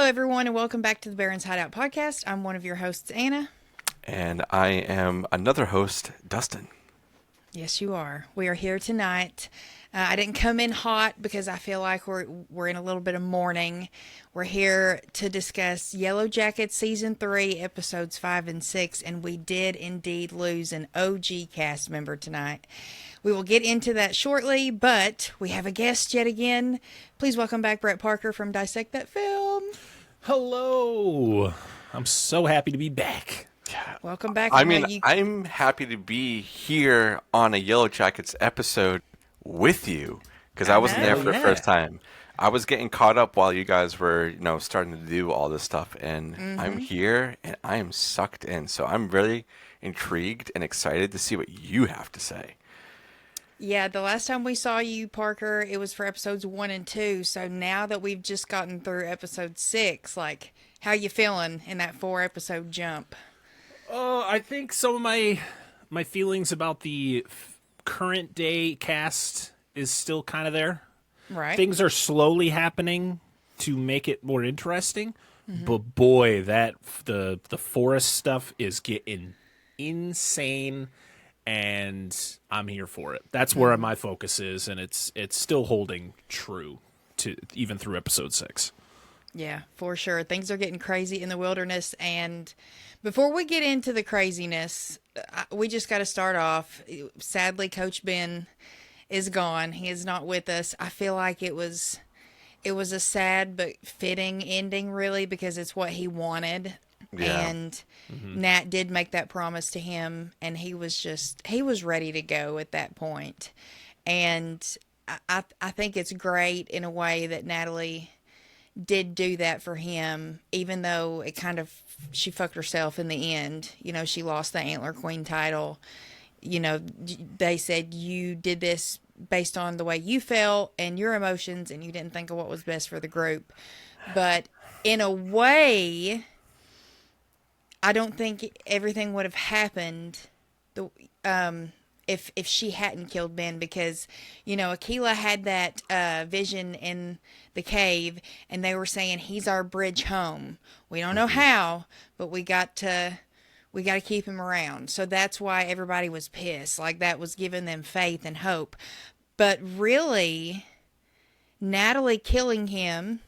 everyone, and welcome back to the Baron's Hideout podcast. I'm one of your hosts, Anna. And I am another host, Dustin. Yes, you are. We are here tonight. I didn't come in hot because I feel like we're in a little bit of mourning. We're here to discuss Yellowjackets Season 3, Episodes 5 and 6, and we did indeed lose an OG cast member tonight. We will get into that shortly, but we have a guest yet again. Please welcome back Brett Parker from Dissect That Film. Hello. I'm so happy to be back. Welcome back. I'm happy to be here on a Yellowjackets episode with you because I wasn't there for the first time. I was getting caught up while you guys were, starting to do all this stuff, and I'm here and I am sucked in. So I'm really intrigued and excited to see what you have to say. Yeah, the last time we saw you, Parker, it was for episodes 1 and 2. So now that we've just gotten through episode 6, how you feeling in that 4-episode jump? I think some of my feelings about the current day cast is still kind of there. Right. Things are slowly happening to make it more interesting, but boy, that the forest stuff is getting insane, and I'm here for it. That's where my focus is, and it's still holding true to even through episode 6. Yeah, for sure. Things are getting crazy in the wilderness, and before we get into the craziness, we just got to start off. Sadly, Coach Ben is gone. He is not with us. I feel like it was a sad but fitting ending, really, because it's what he wanted. Yeah. And Nat did make that promise to him, and he was ready to go at that point. And I think it's great in a way that Natalie did do that for him, even though she fucked herself in the end. She lost the Antler Queen title. They said you did this based on the way you felt and your emotions, and you didn't think of what was best for the group. But in a way, I don't think everything would have happened if she hadn't killed Ben, because Akila had that vision in the cave, and they were saying he's our bridge home. We don't know how, but we got to keep him around. So that's why everybody was pissed. Like, that was giving them faith and hope. But really, Natalie killing him,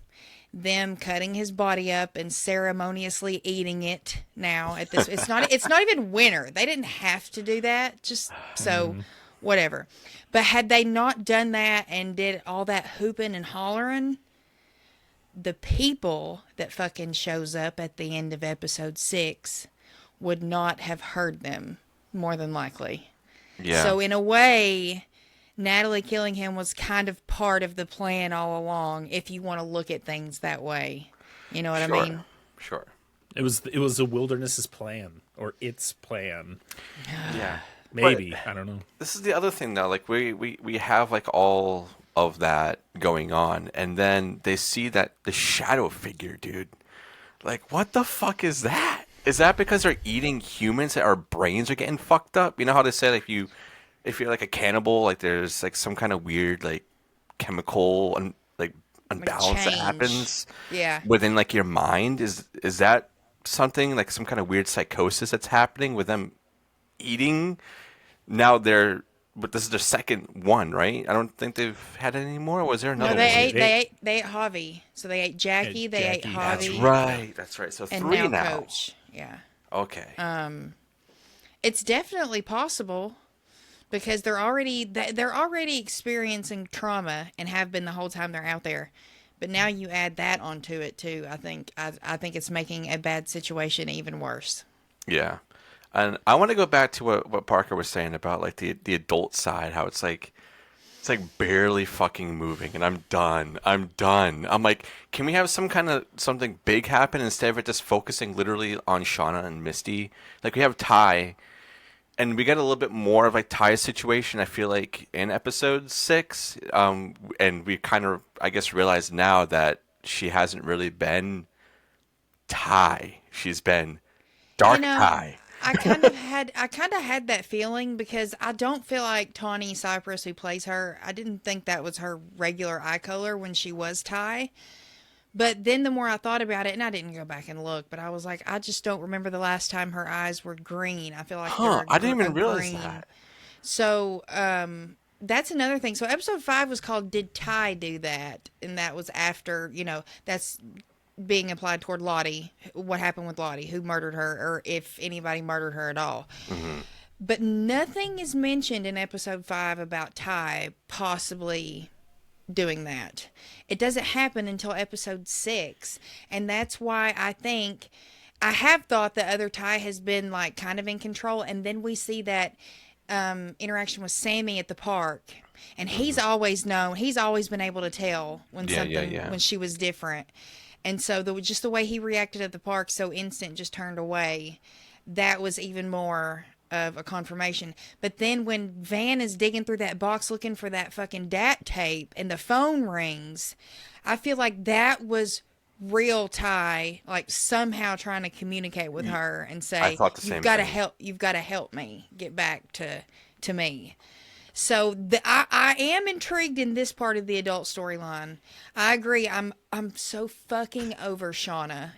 them cutting his body up and ceremoniously eating it now at this, it's not even winter. They didn't have to do that, just so whatever. But had they not done that and did all that hooping and hollering, the people that fucking shows up at the end of episode 6 would not have heard them, more than likely. Yeah. So in a way, Natalie killing him was kind of part of the plan all along, if you want to look at things that way. You know what I mean? Sure. It was the wilderness's plan, or its plan. Yeah. Maybe. But I don't know. this is the other thing, though. Like, we have, all of that going on, and then they see that the shadow figure, dude. Like, what the fuck is that? Is that because they're eating humans that our brains are getting fucked up? You know how they say, like, if you're like a cannibal, like there's like some kind of weird chemical unbalance that happens within your mind. Is that something like some kind of weird psychosis that's happening with them eating? But this is their second one, right? I don't think they've had it anymore. Was there another No, one? they ate Javi. So they ate Jackie, they ate Javi. That's right. So and 3 now. Coach. Yeah. Okay. It's definitely possible, because they're already experiencing trauma and have been the whole time they're out there. But now you add that onto it too. I think it's making a bad situation even worse. Yeah. And I want to go back to what Parker was saying about the adult side, how it's barely fucking moving, and I'm done. I'm like, can we have something big happen instead of it just focusing literally on Shauna and Misty? Like, we have Ty, and we get a little bit more of Ty's situation, I feel like, in episode 6. And we kind of, I guess, realize now that she hasn't really been Ty. She's been Dark Ty. I kind of had that feeling, because I don't feel like Tawny Cypress, who plays her, I didn't think that was her regular eye color when she was Ty. But then the more I thought about it, and I didn't go back and look, but I was like, I just don't remember the last time her eyes were green. I feel like Huh? they're I didn't a even realize green. that. So that's another thing. So episode 5 was called "Did Ty Do That?" And that was after, that's being applied toward Lottie. What happened with Lottie? Who murdered her, or if anybody murdered her at all? Mm-hmm. But nothing is mentioned in episode 5 about Ty possibly doing that. It doesn't happen until episode 6, and that's why I have thought the other Ty has been like kind of in control, and then we see that interaction with Sammy at the park, and he's always known, he's always been able to tell when when she was different, and so just the way he reacted at the park, so instant, just turned away, that was even more of a confirmation. But then when Van is digging through that box looking for that fucking DAT tape and the phone rings, I feel like that was real Ty, like somehow trying to communicate with her and say, I thought the same thing. you've got to help me get back to me. So I am intrigued in this part of the adult storyline. I agree. I'm so fucking over Shauna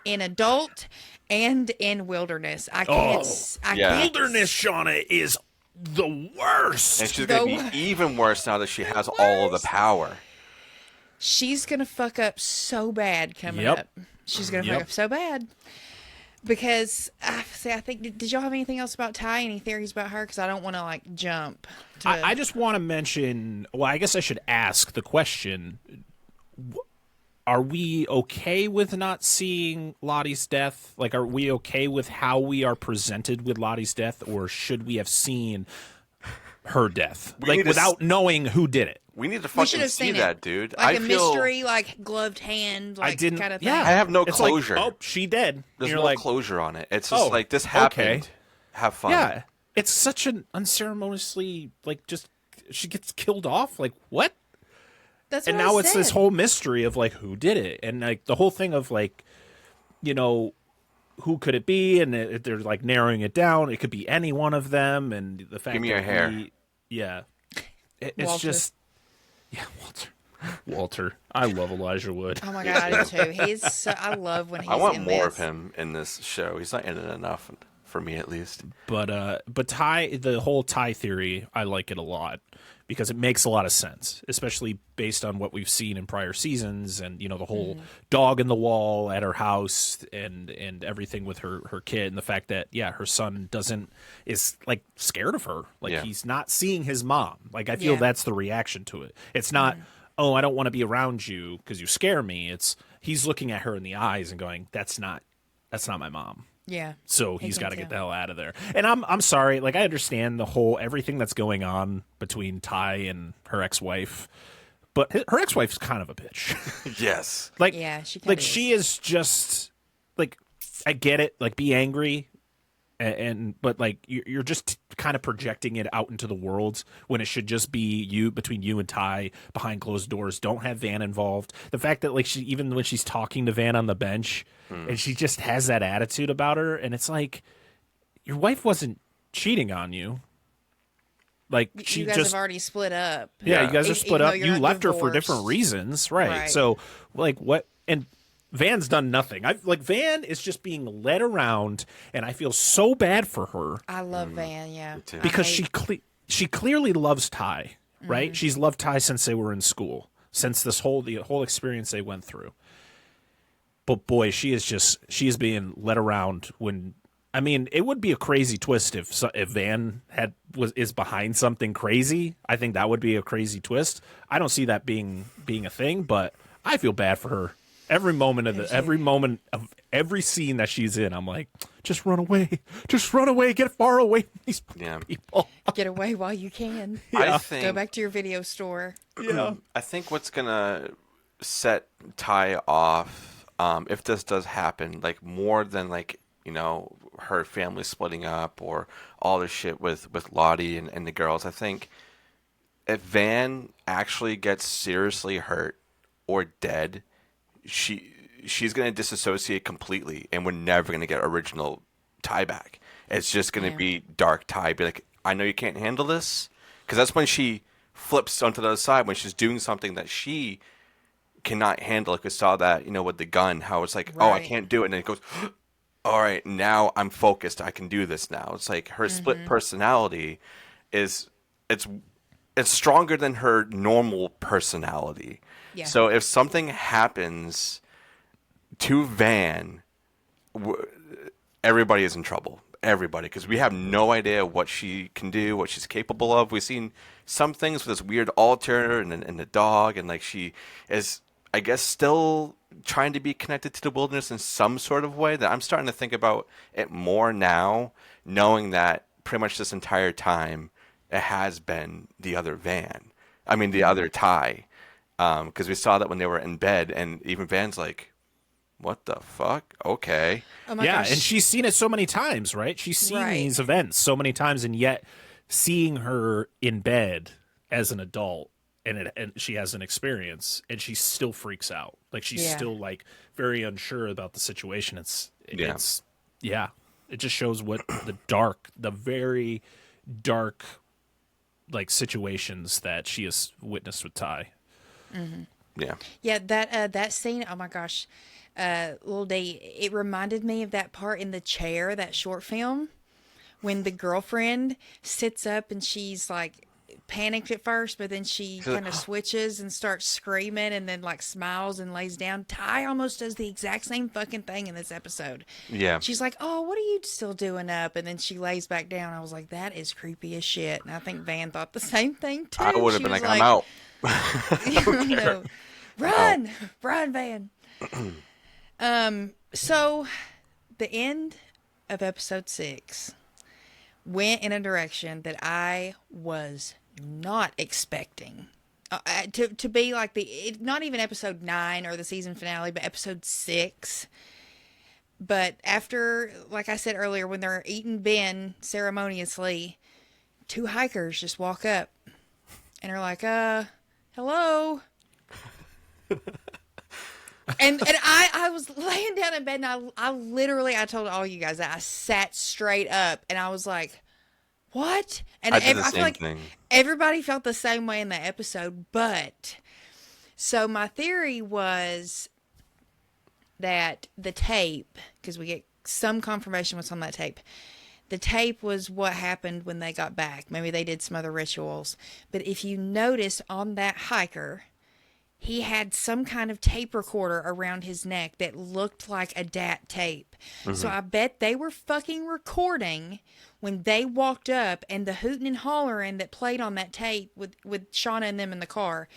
in adult and in wilderness. I can't. Wilderness Shauna is the worst. And she's going to be even worse now that she has all of the power. She's gonna fuck up so bad coming up. She's gonna fuck up so bad. Because I think did y'all have anything else about Ty? Any theories about her? Because I don't want to like jump. I just want to mention. Well, I guess I should ask the question: are we okay with not seeing Lottie's death? Like, are we okay with how we are presented with Lottie's death, or should we have seen her death, like without knowing who did it? We need to fucking see that, dude. Like a mystery, like gloved hand, like kind of thing. Yeah, I have no it's closure. Like, oh, she dead. There's no closure on it. It's just like, this happened. Okay. Have fun. Yeah, it's such an unceremoniously, like, just she gets killed off. Like, what? That's and what now I it's said. this whole mystery of like who did it, and like the whole thing of like, who could it be? And they're like narrowing it down. It could be any one of them, and the fact Give me your hair. It's Walter. just. Yeah, Walter. I love Elijah Wood. Oh my god, I do too. I love when he's in I want more this. of him in this show. He's not in it enough, for me at least. But Ty, the whole Ty theory, I like it a lot because it makes a lot of sense, especially based on what we've seen in prior seasons, and the whole dog in the wall at her house, and everything with her kid, and the fact that her son is like scared of her, like he's not seeing his mom. Like I feel that's the reaction to it. It's not oh, I don't want to be around you because you scare me. It's he's looking at her in the eyes and going, that's not my mom. Yeah. So he's got to get the hell out of there. And I'm sorry, like I understand the whole everything that's going on between Ty and her ex-wife, but her ex-wife's kind of a bitch. Yes. Like she is just like, I get it, like be angry, but like you're just kind of projecting it out into the world when it should just be between you and Ty behind closed doors. Don't have Van involved. The fact that like even when she's talking to Van on the bench and she just has that attitude about her, and it's like, your wife wasn't cheating on you. Like you guys have already split up. Yeah, you guys are split up. You left her for divorced. different reasons, right? So like what? And Van's done nothing. Van is just being led around, and I feel so bad for her. I love Van, yeah, because she clearly loves Ty, right? She's loved Ty since they were in school, since the whole experience they went through. But boy, she is being led around when. I mean, it would be a crazy twist if Van is behind something crazy. I think that would be a crazy twist. I don't see that being a thing, but I feel bad for her. Every moment of every scene that she's in, I'm like, just run away, get far away from these people. Get away while you can. I think, go back to your video store. Yeah, I think what's gonna set Ty off, if this does happen, like more than like her family splitting up or all this shit with Lottie and the girls. I think if Van actually gets seriously hurt or dead, she's going to disassociate completely, and we're never going to get original Ty back. It's just going to be dark Ty. Be like, I know you can't handle this, because that's when she flips onto the other side, when she's doing something that she cannot handle. Like we saw that, with the gun, how it's like, oh, I Right. can't do it, and then it goes, all right, now I'm focused. I can do this now. It's like her split personality is it's it's stronger than her normal personality. Yeah. So if something happens to Van, everybody is in trouble. Everybody, because we have no idea what she can do, what she's capable of. We've seen some things with this weird altar and the dog, and like she is, I guess, still trying to be connected to the wilderness in some sort of way. That I'm starting to think about it more now, knowing that pretty much this entire time it has been the other Van. I mean, the other Ty, because we saw that when they were in bed, and even Van's like, what the fuck? Okay. Oh my Yeah, gosh. and she's seen it so many times, right? She's seen Right. these events so many times, and yet seeing her in bed as an adult, and she has an experience, and she still freaks out. Like she's Yeah. still like very unsure about the situation. Yeah. Yeah. It just shows what the very dark like situations that she has witnessed with Ty. Yeah. Yeah, that scene. Oh my gosh, Little D. It reminded me of that part in The Chair, that short film, when the girlfriend sits up and she's like panicked at first, but then she kind of switches and starts screaming, and then like smiles and lays down. Ty almost does the exact same fucking thing in this episode. Yeah. She's like, "Oh, what are you still doing up?" And then she lays back down. I was like, "That is creepy as shit." And I think Van thought the same thing too. I would have She been was like, I'm out. no. Run, run, Van. So the end of episode 6 went in a direction that I was not expecting. To be like not even episode 9 or the season finale, but episode 6. But after, like I said earlier, when they're eating Ben ceremoniously, 2 hikers just walk up and are like, hello. and I was laying down in bed, and I literally, I told all you guys that I sat straight up, and I was like, what? And I did the I feel same like thing. everybody felt the same way in that episode. But so my theory was that the tape, because we get some confirmation what's on that tape, the tape was what happened when they got back. Maybe they did some other rituals. But if you notice on that hiker, he had some kind of tape recorder around his neck that looked like a DAT tape. So I bet they were fucking recording when they walked up, and the hooting and hollering that played on that tape with Shauna and them in the car,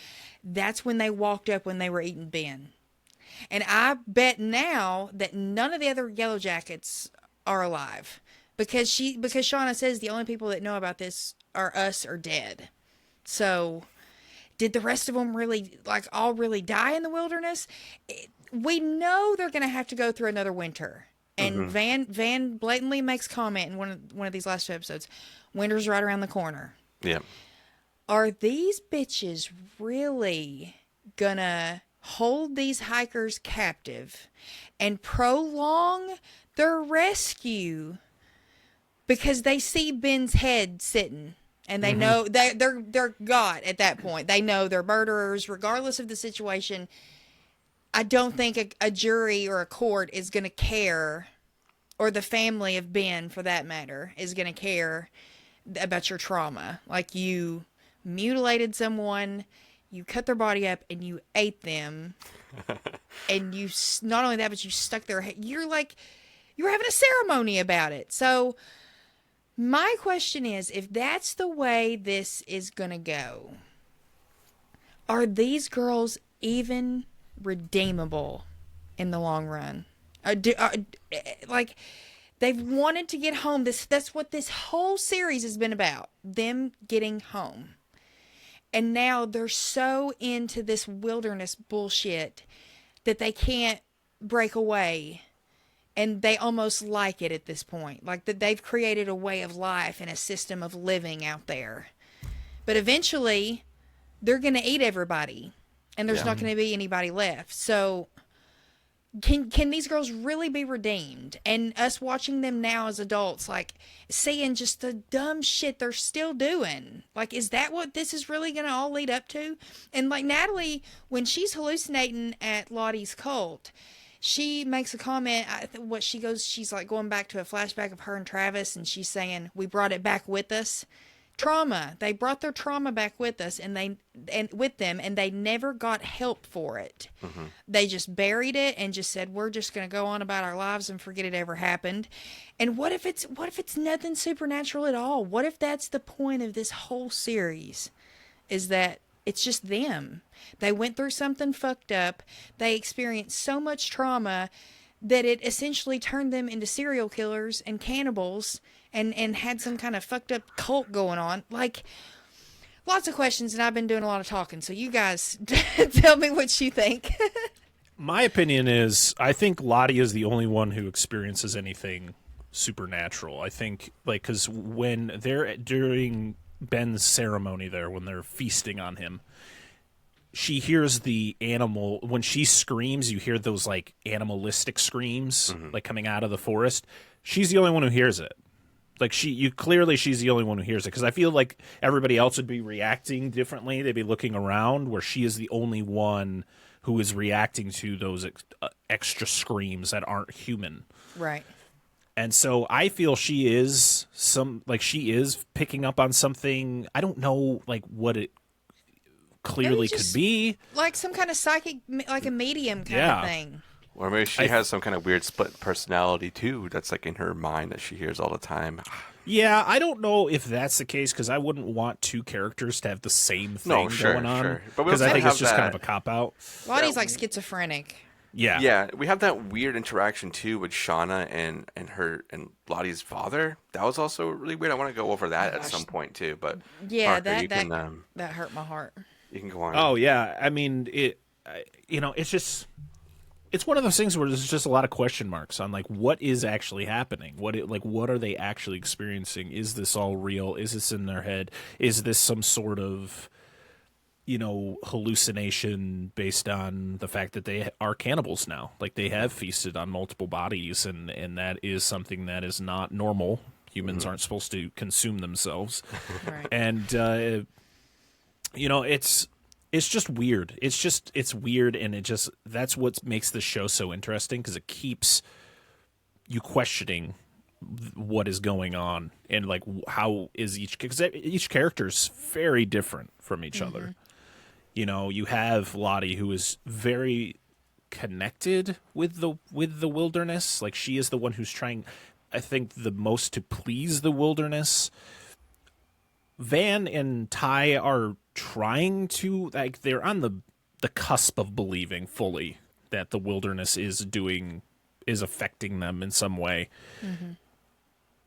that's when they walked up when they were eating Ben. And I bet now that none of the other Yellowjackets are alive. Because Shauna says the only people that know about this are us or dead. So did the rest of them really, like, all really die in the wilderness? We know they're going to have to go through another winter. And Van blatantly makes comment in one of these last 2 episodes. Winter's right around the corner. Yeah. Are these bitches really gonna hold these hikers captive and prolong their rescue because they see Ben's head sitting, and they know they're got at that point. They know they're murderers regardless of the situation. I don't think a jury or a court is going to care, or the family of Ben for that matter is going to care about your trauma. Like, you mutilated someone, you cut their body up, and you ate them. And you, not only that, but you stuck their head. You're like, you were having a ceremony about it. So my question is, if that's the way this is going to go, are these girls even redeemable in the long run? Like, they've wanted to get home. That's what this whole series has been about. Them getting home. And now they're so into this wilderness bullshit that they can't break away. And they almost like it at this point. Like, that they've created a way of life and a system of living out there. But eventually, they're going to eat everybody. And there's not going to be anybody left. So can these girls really be redeemed? And us watching them now as adults, like seeing just the dumb shit they're still doing. Like, is that what this is really going to all lead up to? And like Natalie, when she's hallucinating at Lottie's cult, she makes a comment. She's like going back to a flashback of her and Travis, and she's saying, "We brought it back with us." Trauma. They brought their trauma back with us, and with them, and they never got help for it. They just buried it and just said, "We're just going to go on about our lives and forget it ever happened." And what if it's nothing supernatural at all? What if that's the point of this whole series? Is that it's just them. They went through something fucked up. They experienced so much trauma that it essentially turned them into serial killers and cannibals, and had some kind of fucked up cult going on. Like, lots of questions, and I've been doing a lot of talking. So you guys tell me what you think. My opinion is, I think Lottie is the only one who experiences anything supernatural. I think, like, because when they're during Ben's ceremony there, when they're feasting on him, she hears the animal. When she screams, you hear those, like, animalistic screams, like, coming out of the forest. She's the only one who hears it. Like, she's the only one who hears it, because I feel like everybody else would be reacting differently. They'd be looking around, where she is the only one who is reacting to those extra screams that aren't human. Right. And so I feel she is picking up on something. I don't know, like, what it clearly could be. Like some kind of psychic, like a medium kind of thing. Or maybe she has some kind of weird split personality too. That's like in her mind that she hears all the time. Yeah, I don't know if that's the case, because I wouldn't want two characters to have the same thing going on. Sure. Because I think it's just kind of a cop-out. Lottie's like schizophrenic. Yeah. Yeah, we have that weird interaction too with Shauna and Lottie's father. That was also really weird. I want to go over that at some point too. But Yeah, Parker, that hurt my heart. You can go on. Oh yeah, I mean it's just. It's one of those things where there's just a lot of question marks on, like, what is actually happening? What are they actually experiencing? Is this all real? Is this in their head? Is this some sort of, hallucination based on the fact that they are cannibals now? Like, they have feasted on multiple bodies, and that is something that is not normal. Humans aren't supposed to consume themselves. Right. And, it's just weird. It's weird, and that's what makes the show so interesting, because it keeps you questioning what is going on, and, like, how is because each character is very different from each other. You have Lottie, who is very connected with the wilderness. Like, she is the one who's trying, I think, the most to please the wilderness. Van and Ty are trying to, like, they're on the cusp of believing fully that the wilderness is affecting them in some way.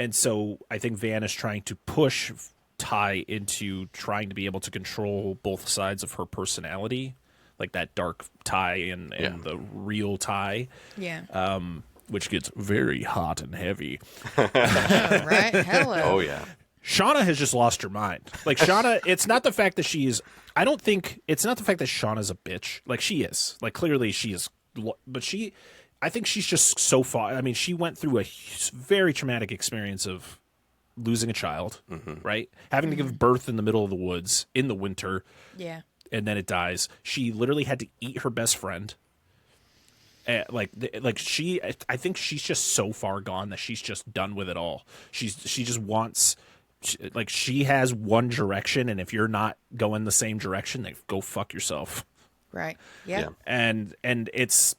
And so I think Van is trying to push Ty into trying to be able to control both sides of her personality, like that dark Ty and the real Ty. Yeah. Which gets very hot and heavy. Oh, right? Hello. Oh yeah. Shauna has just lost her mind. Like, Shauna, it's not the fact that it's not the fact that Shauna's a bitch. Like, she is. Like, clearly she is. But I think she's just so far. I mean, she went through a very traumatic experience of losing a child, right? Having to give birth in the middle of the woods in the winter. Yeah. And then it dies. She literally had to eat her best friend. I think she's just so far gone that she's just done with it all. She just wants. She has one direction, and if you're not going the same direction, then go fuck yourself. Right. Yep. Yeah. And it's,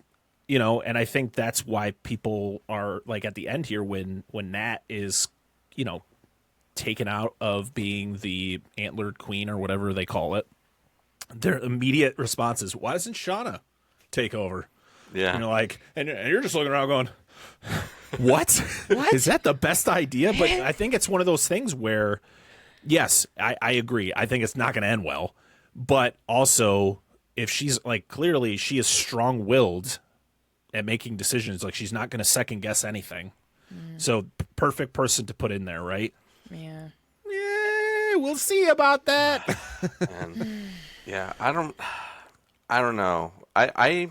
and I think that's why people are, like, at the end here, when Nat is, taken out of being the antlered queen or whatever they call it, their immediate response is, why doesn't Shauna take over? Yeah. And you're just looking around going, what? What? Is that the best idea? But I think it's one of those things where, yes, I agree. I think it's not going to end well. But also, if she's, like, clearly she is strong-willed at making decisions. Like, she's not going to second-guess anything. So, perfect person to put in there, right? Yeah. Yeah, we'll see about that. And, yeah, I don't know. I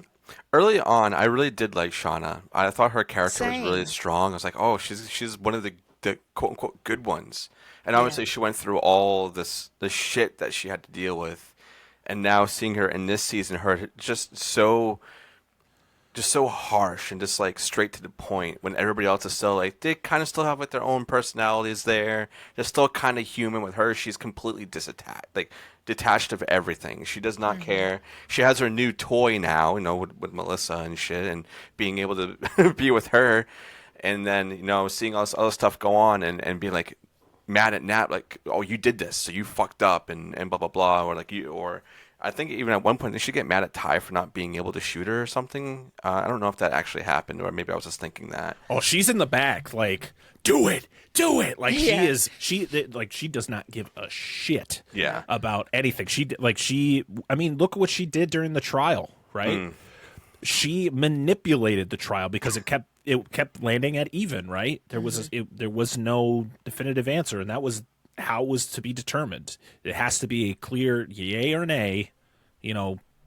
Early on, I really did like Shauna. I thought her character was really Same. strong. I was like, oh, she's one of the quote unquote good ones. And Yeah. obviously, she went through all the shit that she had to deal with, and now seeing her in this season, her just so harsh and just like straight to the point when everybody else is still like they kind of still have like their own personalities there. They're still kind of human. With her, she's completely detached of everything. She does not care. She has her new toy now, with Melissa and shit, and being able to be with her, and then seeing all this other stuff go on, and being like mad at Nat, like, oh, you did this, so you fucked up, and blah blah blah, or like you or. I think even at one point they should get mad at Ty for not being able to shoot her or something. I don't know if that actually happened, or maybe I was just thinking that. Oh, she's in the back, like, do it. Like Yeah. she does not give a shit Yeah. about anything. I mean, look at what she did during the trial, right? She manipulated the trial because it kept landing at even, right? There was no definitive answer, and that was how it was to be determined. It has to be a clear yay or nay.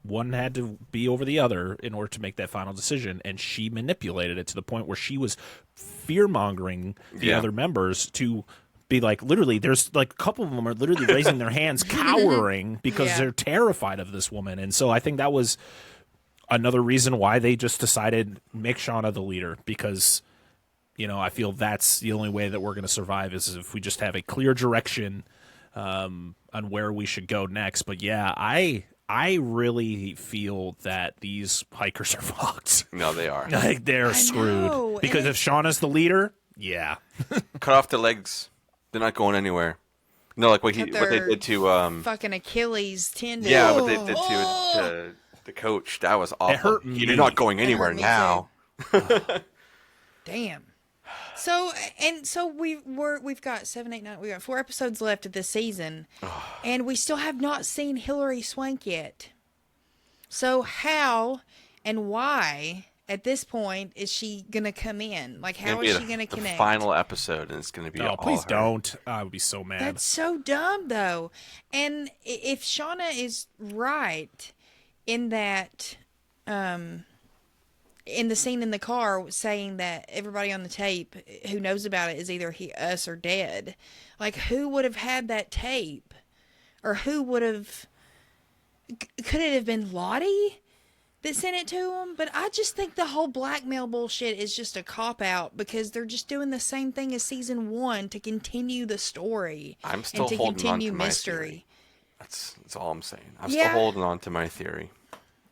One had to be over the other in order to make that final decision, and she manipulated it to the point where she was fear-mongering the other members to be like, literally, there's like a couple of them are literally raising their hands, cowering because Yeah. they're terrified of this woman. And so I think that was another reason why they just decided make Shauna the leader, because I feel that's the only way that we're going to survive is if we just have a clear direction on where we should go next. But yeah, I really feel that these hikers are fucked. No, they are. Like they're screwed know, because and if Shauna's the leader, yeah, Cut off their legs. They're not going anywhere. No, like what cut they their did to fucking Achilles tendon. yeah, what they did to the coach. That was awful. hurt me. You're not going It hurt anywhere me now. Damn. So we've got 7, 8, 9. We got 4 episodes left of this season, and we still have not seen Hilary Swank yet. So how and why at this point is she gonna come in? Like, how is she gonna the connect? final episode, and it's gonna be oh all please her. don't. I would be so mad. That's so dumb, though. And if Shauna is right in that, in the scene in the car saying that everybody on the tape who knows about it is either us or dead, like, who would have had that tape? Or who would have... Could it have been Lottie that sent it to him? But I just think the whole blackmail bullshit is just a cop-out because they're just doing the same thing as season 1 to continue the story. I'm still and to holding on continue to my mystery. theory. That's all I'm saying. I'm Yeah. still holding on to my theory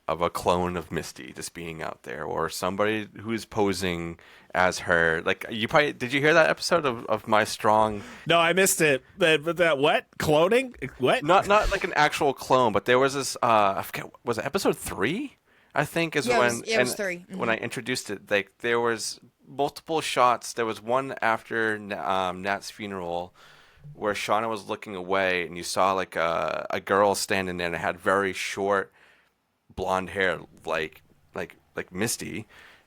of a clone of Misty just being out there, or somebody who's posing as her. Like, did you hear that episode of My Strong? No, I missed it. But that what? Cloning? What? Not like an actual clone, but there was this. I forget. Was it episode 3? I think is Yeah, when it was 3. when I introduced it. Like, there was multiple shots. There was one after Nat's funeral where Shauna was looking away, and you saw like a girl standing there, and it had very short blonde hair, like Misty.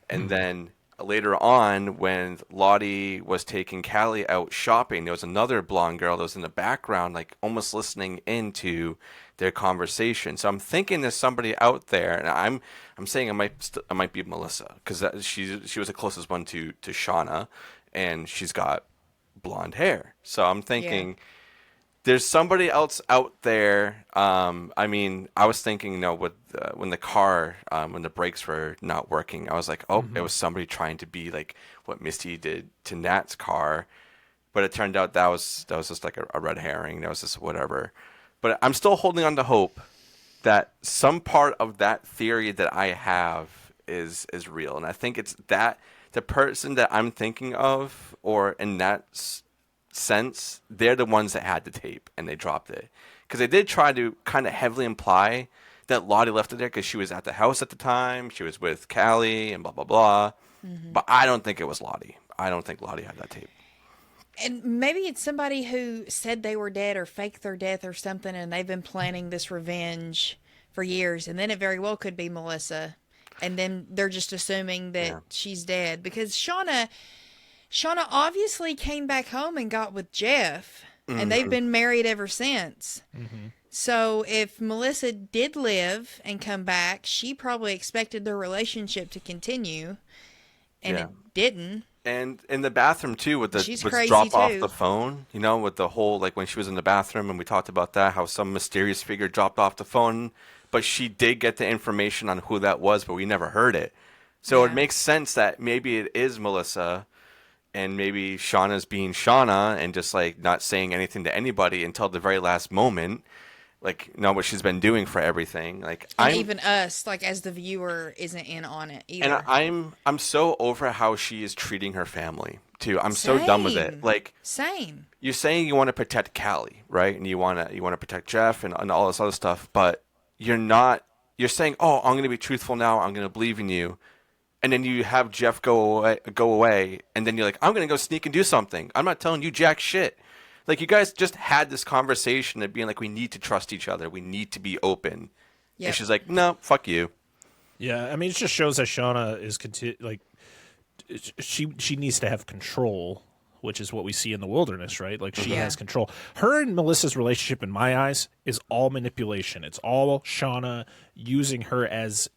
And then later on, when Lottie was taking Callie out shopping, there was another blonde girl that was in the background, like almost listening into their conversation. So I'm thinking there's somebody out there, and I'm saying it might be Melissa, because she was the closest one to Shauna, and she's got blonde hair. So I'm thinking there's somebody else out there. I mean, I was thinking, with when the car, when the brakes were not working, I was like, oh, it was somebody trying to be like what Misty did to Nat's car. But it turned out that was just like a red herring. That was just whatever. But I'm still holding on to hope that some part of that theory that I have is real, and I think it's that the person that I'm thinking of, or in that sense, they're the ones that had the tape and they dropped it, because they did try to kind of heavily imply that Lottie left it there because she was at the house at the time, she was with Callie and blah blah blah. But I don't think it was Lottie. I don't think Lottie had that tape. And maybe it's somebody who said they were dead or faked their death or something, and they've been planning this revenge for years. And then it very well could be Melissa. And then they're just assuming that she's dead. Because Shauna obviously came back home and got with Jeff. And they've been married ever since. So if Melissa did live and come back, she probably expected their relationship to continue, and Yeah. it didn't. And in the bathroom too, with the She's with crazy drop off too. the phone, with the whole like when she was in the bathroom and we talked about that, how some mysterious figure dropped off the phone, but she did get the information on who that was, but we never heard it. So it Yeah. makes sense that maybe it is Melissa, and maybe Shauna's being Shauna and just like not saying anything to anybody until the very last moment, like what she's been doing for everything. Like And even us, like as the viewer, isn't in on it and either. I'm so over how she is treating her family too. I'm so done with it. Same. Like Same. you're saying you want to protect Callie, right? And you want to protect Jeff and all this other stuff, but you're not. You're saying, "Oh, I'm going to be truthful now. I'm going to believe in you," and then you have Jeff go away, and then you're like, "I'm going to go sneak and do something. I'm not telling you jack shit." Like you guys just had this conversation of being like, "We need to trust each other. We need to be open," Yep. and she's like, "No, fuck you." Yeah, I mean, it just shows that Shauna is she needs to have control, which is what we see in the wilderness, right? Like she Yeah. has control. Her and Melissa's relationship, in my eyes, is all manipulation. It's all Shauna using her as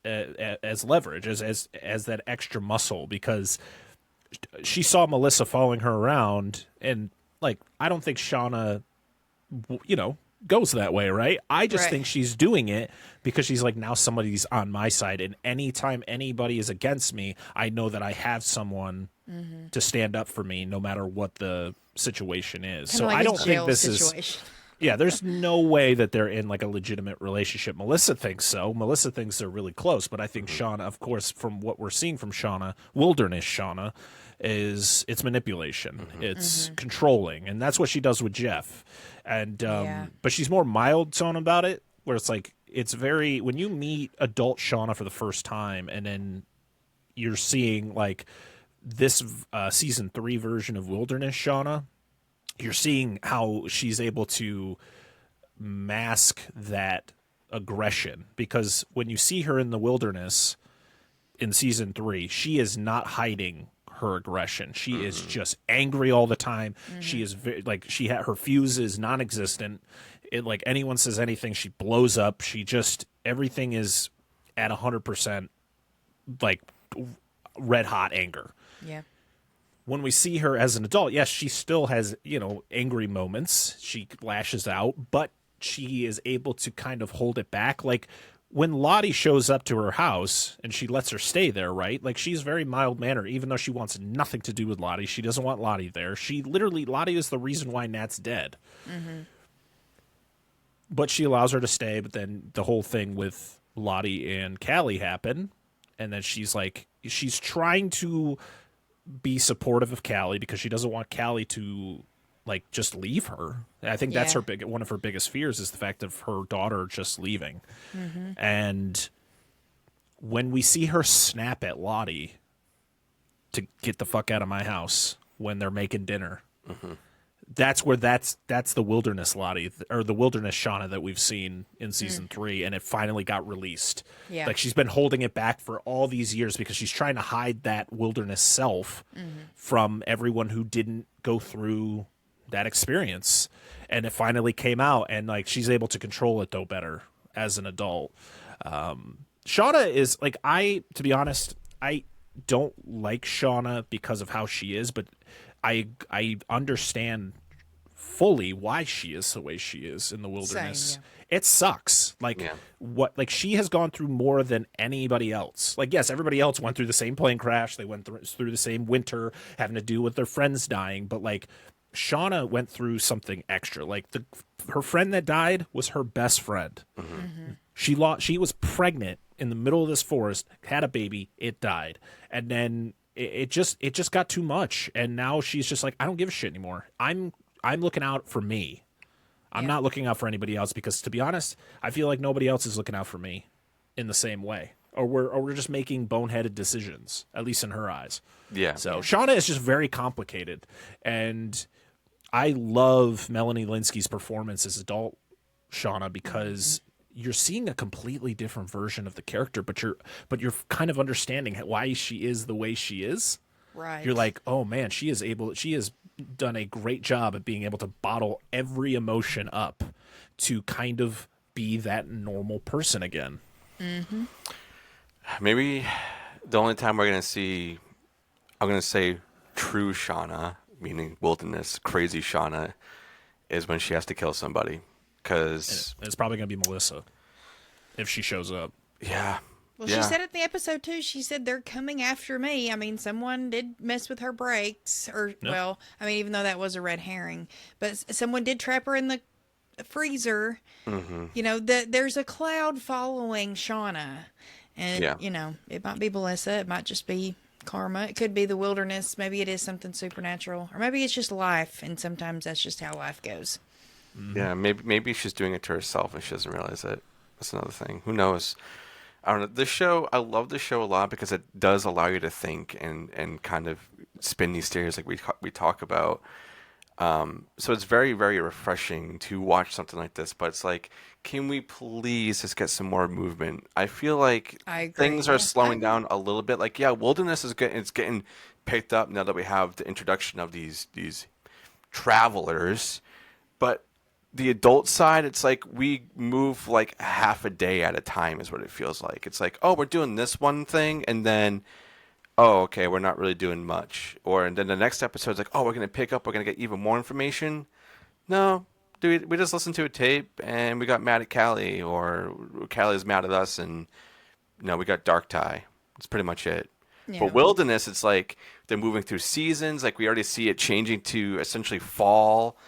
leverage, as that extra muscle, because she saw Melissa following her around, and like I don't think Shauna, goes that way, right? I just Right. think she's doing it because she's like, now somebody's on my side, and anytime anybody is against me, I know that I have someone to stand up for me, no matter what the situation is. Kinda So like I a don't think jail this situation. yeah, there's no way that they're in like a legitimate relationship. Melissa thinks so. Melissa thinks they're really close, but I think Shauna, of course, from what we're seeing from Shauna, wilderness Shauna, is it's manipulation, it's controlling, and that's what she does with Jeff. And Yeah. but she's more mild tone about it, where it's like it's very when you meet adult Shauna for the first time, and then you're seeing like this season 3 version of wilderness Shauna. You're seeing how she's able to mask that aggression, because when you see her in the wilderness in season 3, she is not hiding her aggression. She is just angry all the time. She is her fuse is non-existent. It like anyone says anything, she blows up. She just everything is at 100% like red hot anger. Yeah. When we see her as an adult, yes, she still has, angry moments. She lashes out, but she is able to kind of hold it back. Like when Lottie shows up to her house and she lets her stay there, right? Like she's very mild-mannered, even though she wants nothing to do with Lottie. She doesn't want Lottie there. Lottie is the reason why Nat's dead. But she allows her to stay, but then the whole thing with Lottie and Callie happen. And then she's trying to be supportive of Callie because she doesn't want Callie to like just leave her. I think that's Yeah. one of her biggest fears is the fact of her daughter just leaving. And when we see her snap at Lottie to get the fuck out of my house when they're making dinner, that's the wilderness Lottie or the wilderness Shauna that we've seen in season 3, and it finally got released. Yeah. Like she's been holding it back for all these years because she's trying to hide that wilderness self from everyone who didn't go through that experience, and it finally came out, and like she's able to control it though better as an adult. Shauna is like to be honest, I don't like Shauna because of how she is, but I understand fully why she is the way she is in the wilderness. Same, It sucks. Like Yeah. she has gone through more than anybody else. Like yes, everybody else went through the same plane crash. They went through the same winter having to deal with their friends dying, but like Shauna went through something extra. Like her friend that died was her best friend. She was pregnant in the middle of this forest, had a baby, it died. And then it just got too much, and now she's just like, I don't give a shit anymore. I'm looking out for me. I'm not looking out for anybody else, because to be honest, I feel like nobody else is looking out for me in the same way. Or we're just making boneheaded decisions, at least in her eyes. Yeah. So Shauna is just very complicated, and I love Melanie Linsky's performance as adult Shauna because you're seeing a completely different version of the character, but you're kind of understanding why she is the way she is. Right. You're like, oh man, she has done a great job at being able to bottle every emotion up, to kind of be that normal person again. Maybe the only time we're going to see, I'm going to say true Shauna, meaning wilderness, crazy Shauna, is when she has to kill somebody. Because, It's probably going to be Melissa if she shows up. yeah. Well, yeah. she said it in the episode too. She said they're coming after me. I mean, someone did mess with her brakes, or well, I mean, even though that was a red herring, but someone did trap her in the freezer. You know, there's a cloud following Shauna, and Yeah. you know, it might be Melissa. It might just be karma. It could be the wilderness. Maybe it is something supernatural, or maybe it's just life, and sometimes that's just how life goes. Yeah, maybe she's doing it to herself and she doesn't realize it. That's another thing. Who knows? I don't know. This show, I love the show a lot because it does allow you to think and kind of spin these theories like we talk about. So it's very, very refreshing to watch something like this. But it's like, can we please just get some more movement? I feel like I agree, things are yeah. slowing down a little bit. Like, yeah, Wilderness is getting picked up now that we have the introduction of these travelers. But the adult side, it's like we move like half a day at a time is what it feels like. It's like, oh, we're doing this one thing, and then, oh, okay, we're not really doing much. And then the next episode's like, oh, we're going to pick up, we're going to get even more information. No, dude, we just listened to a tape, and we got mad at Callie, or Callie's mad at us, and, we got Dark Tie. That's pretty much it. Yeah. But Wilderness, it's like they're moving through seasons. Like, we already see it changing to essentially fall.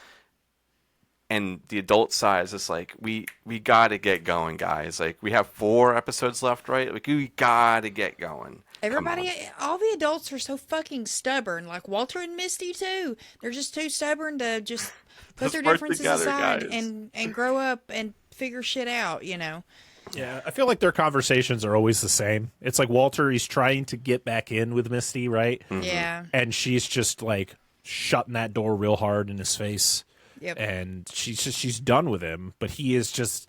And the adult side is just like, we got to get going, guys. Like, we have 4 episodes left, right? Like, we got to get going. Everybody, all the adults are so fucking stubborn. Like Walter and Misty too. They're just too stubborn to just put their work differences together, aside guys. and grow up and figure shit out. You know. Yeah, I feel like their conversations are always the same. It's like Walter, he's trying to get back in with Misty, right? Mm-hmm. Yeah. And she's just like shutting that door real hard in his face. Yep. And she's done with him, but he's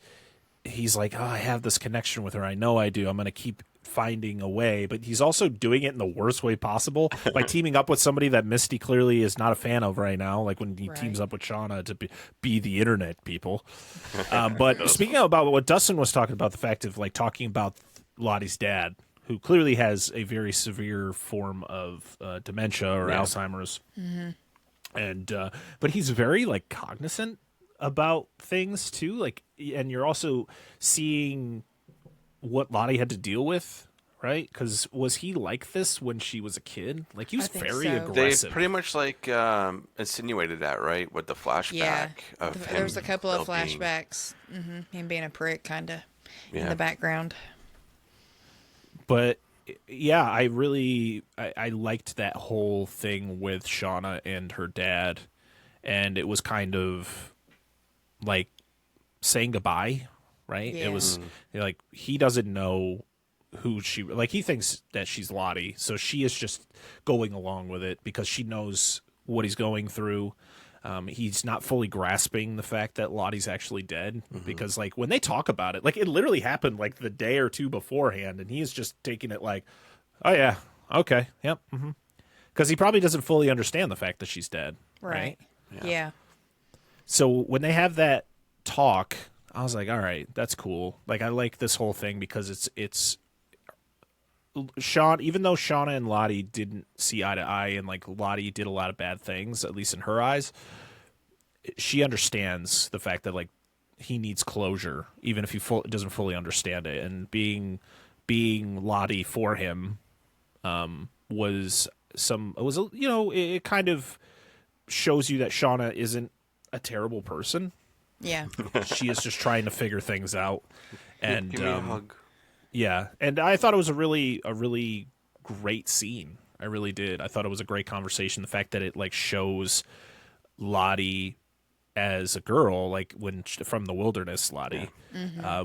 like, oh, I have this connection with her. I know I do. I'm going to keep finding a way, but he's also doing it in the worst way possible by teaming up with somebody that Misty clearly is not a fan of right now, like when he teams up with Shauna to be the internet people. But speaking about what Dustin was talking about, the fact of like talking about Lottie's dad, who clearly has a very severe form of dementia or Alzheimer's. Mm-hmm. And but he's very like cognizant about things too, like, and you're also seeing what Lottie had to deal with, right? Because was he like this when she was a kid? Like, he was very so. aggressive. They pretty much like insinuated that, right, with the flashback. Yeah. Of There was a couple of still being- flashbacks. Him being a prick, kind of in Yeah. the background. But yeah, I liked that whole thing with Shauna and her dad, and it was kind of like saying goodbye, right? Yeah. It was like he doesn't know who she, like, he thinks that she's Lottie, so she is just going along with it because she knows what he's going through. He's not fully grasping the fact that Lottie's actually dead because, like, when they talk about it, like, it literally happened like the day or two beforehand, and he's just taking it like, oh yeah, okay, yep, because he probably doesn't fully understand the fact that she's dead, right? Yeah. So when they have that talk, I was like, all right, that's cool. Like, I like this whole thing because it's Sean, even though Shauna and Lottie didn't see eye to eye, and like Lottie did a lot of bad things, at least in her eyes, she understands the fact that like he needs closure, even if he doesn't fully understand it. And being Lottie for him it kind of shows you that Shauna isn't a terrible person. Yeah. She is just trying to figure things out. And Give me a hug. yeah, and I thought it was a really great scene. I really did. I thought it was a great conversation. The fact that it like shows Lottie as a girl, like from the wilderness, Lottie,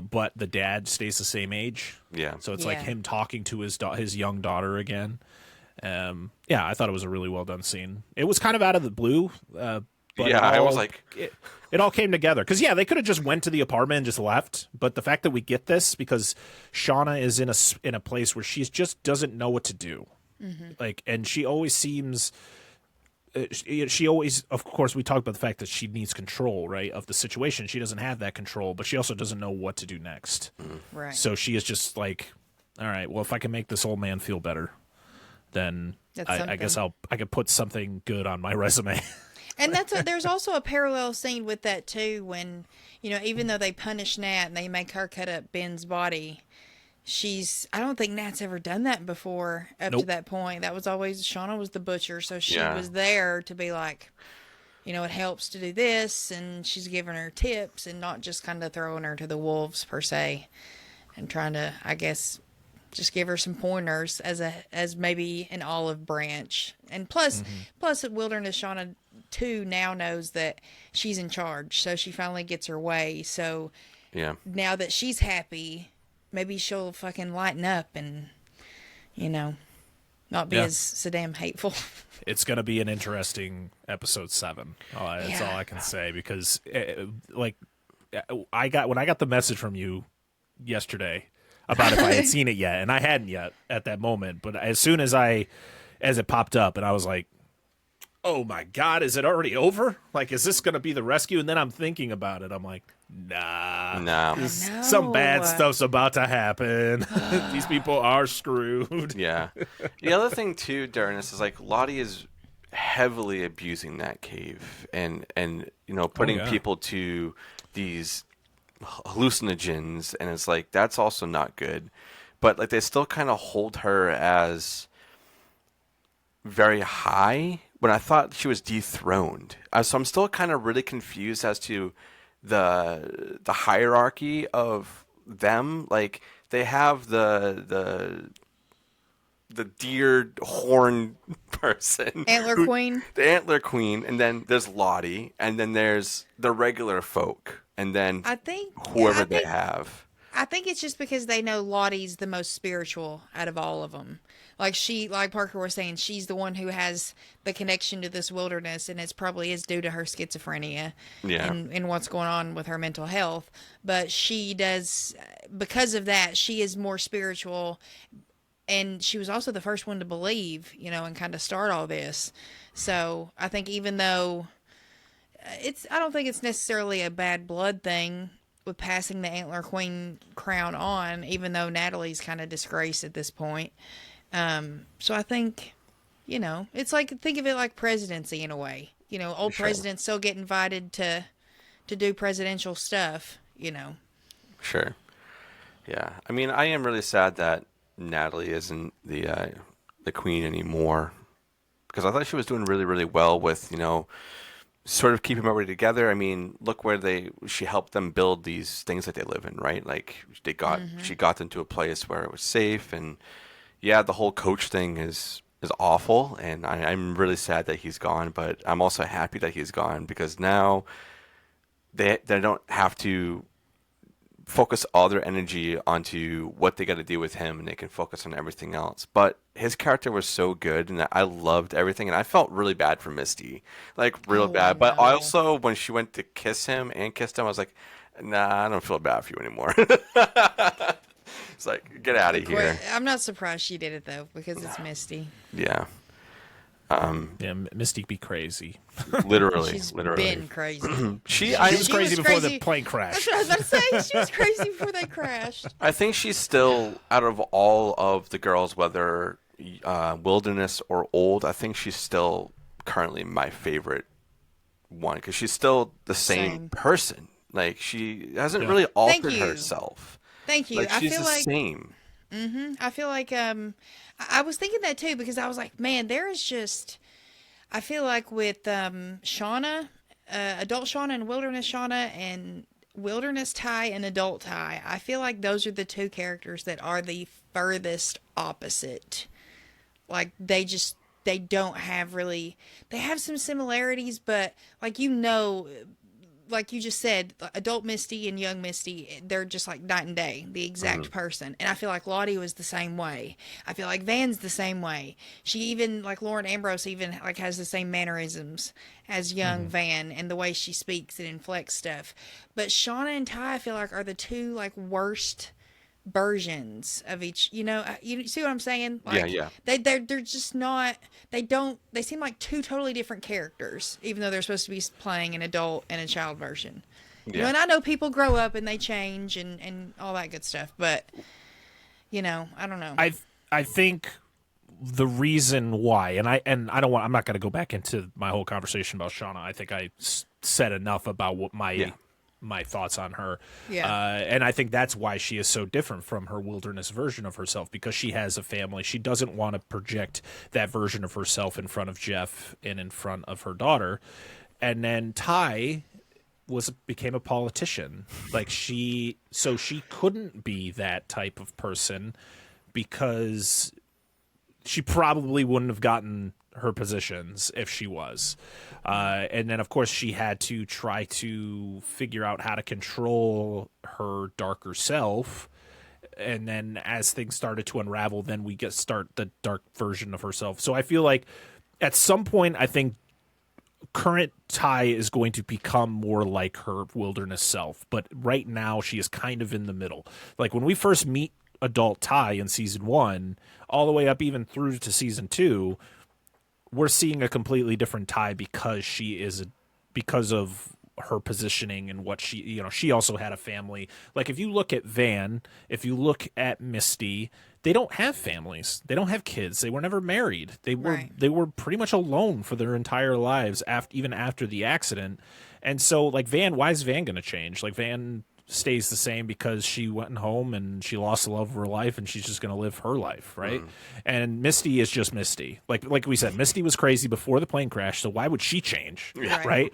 but the dad stays the same age. Yeah. So it's like him talking to his young daughter again. Yeah, I thought it was a really well done scene. It was kind of out of the blue. But Yeah, I was like, it all came together because they could have just went to the apartment and just left. But the fact that we get this because Shauna is in a place where she just doesn't know what to do, like, and she always seems she always, of course, we talked about the fact that she needs control, right, of the situation. She doesn't have that control, but she also doesn't know what to do next. Right. So she is just like, all right, well, if I can make this old man feel better, then I guess I could put something good on my resume. And there's also a parallel scene with that too, when, even though they punish Nat and they make her cut up Ben's body, I don't think Nat's ever done that before up to that point. That was always, Shauna was the butcher, so she was there to be like, it helps to do this, and she's giving her tips and not just kind of throwing her to the wolves per se, and trying to, I guess, just give her some pointers as maybe an olive branch. And plus Wilderness Shauna too now knows that she's in charge, so she finally gets her way. So now that she's happy, maybe she'll fucking lighten up and, not be as so damn hateful. It's going to be an interesting episode 7. That's all I can say, because when I got the message from you yesterday about if I had seen it yet, and I hadn't yet at that moment, but as soon as it popped up, and I was like, oh my God, is it already over? Like, is this going to be the rescue? And then I'm thinking about it. I'm like, nah. No. Some bad stuff's about to happen. These people are screwed. Yeah. The other thing, too, Darren, is like Lottie is heavily abusing that cave and putting people to these hallucinogens. And it's like, that's also not good. But, like, they still kind of hold her as very high when I thought she was dethroned. So I'm still kind of really confused as to the hierarchy of them. Like, they have the deer horn person, Queen, the antler queen, and then there's Lottie, and then there's the regular folk, and then whoever they have. I think it's just because they know Lottie's the most spiritual out of all of them. Like Parker was saying, she's the one who has the connection to this wilderness, and it's probably is due to her schizophrenia and what's going on with her mental health. But she does, because of that, she is more spiritual, and she was also the first one to believe, and kind of start all this. So I think even though I don't think it's necessarily a bad blood thing with passing the Antler Queen crown on, even though Natalie's kind of disgraced at this point. So I think, it's like, think of it like presidency in a way. Old presidents still get invited to do presidential stuff, Sure. Yeah. I mean, I am really sad that Natalie isn't the queen anymore, because I thought she was doing really, really well with, sort of keeping everybody together. I mean, look where she helped them build these things that they live in, right? Like she got them to a place where it was safe, and the whole coach thing is awful, and I'm really sad that he's gone, but I'm also happy that he's gone, because now they don't have to focus all their energy onto what they got to do with him, and they can focus on everything else. But his character was so good, and I loved everything, and I felt really bad for Misty, like real bad. But also when she went to kiss him and kissed him, I was like, nah, I don't feel bad for you anymore. It's like, get out of here. I'm not surprised she did it though, because it's Misty. Yeah. Misty be crazy. Literally. She's been crazy. She was crazy before the plane crashed. That's what I was about to say. She was crazy before they crashed. I think she's still, out of all of the girls, whether Wilderness or Old, I think she's still currently my favorite one, because she's still the same person. Like, she hasn't really altered herself. Thank you. Like, she's the same. Mm-hmm. I feel like I was thinking that too, because I was like, man, there is just, I feel like with Shauna, adult Shauna and Wilderness Shauna, and Wilderness Ty and adult Ty, I feel like those are the two characters that are the furthest opposite. Like, they don't have really, they have some similarities, but like, like you just said, adult Misty and young Misty, they're just like night and day, the exact person. And I feel like Lottie was the same way. I feel like Van's the same way. She even, like Lauren Ambrose, even like has the same mannerisms as young Van, and the way she speaks and inflects stuff. But Shauna and Ty, I feel like, are the two like worst versions of each. You see what I'm saying? Yeah, Like yeah. they're just not. They seem like two totally different characters, even though they're supposed to be playing an adult and a child version. Yeah. And I know people grow up and they change and all that good stuff, but I don't know. I think the reason why, and I don't want, I'm not going to go back into my whole conversation about Shauna. I think I said enough about what my thoughts on her. Yeah. And I think that's why she is so different from her wilderness version of herself, because she has a family. She doesn't want to project that version of herself in front of Jeff and in front of her daughter. And then Ty became a politician. Like she couldn't be that type of person because she probably wouldn't have gotten her positions if she was. And then, of course, she had to try to figure out how to control her darker self. And then as things started to unravel, then we start the dark version of herself. So I feel like at some point, I think current Ty is going to become more like her wilderness self. But right now, she is kind of in the middle. Like when we first meet adult Ty in season 1, all the way up even through to season 2, we're seeing a completely different Ty because of her positioning and what she also had a family. Like if you look at Van, if you look at Misty, they don't have families. They don't have kids. They were never married. They were pretty much alone for their entire lives even after the accident. And so like Van, why is Van going to change? Like Van stays the same because she went home and she lost the love of her life and she's just going to live her life, right? And Misty is just Misty. Like we said, Misty was crazy before the plane crash, so why would she change? Right?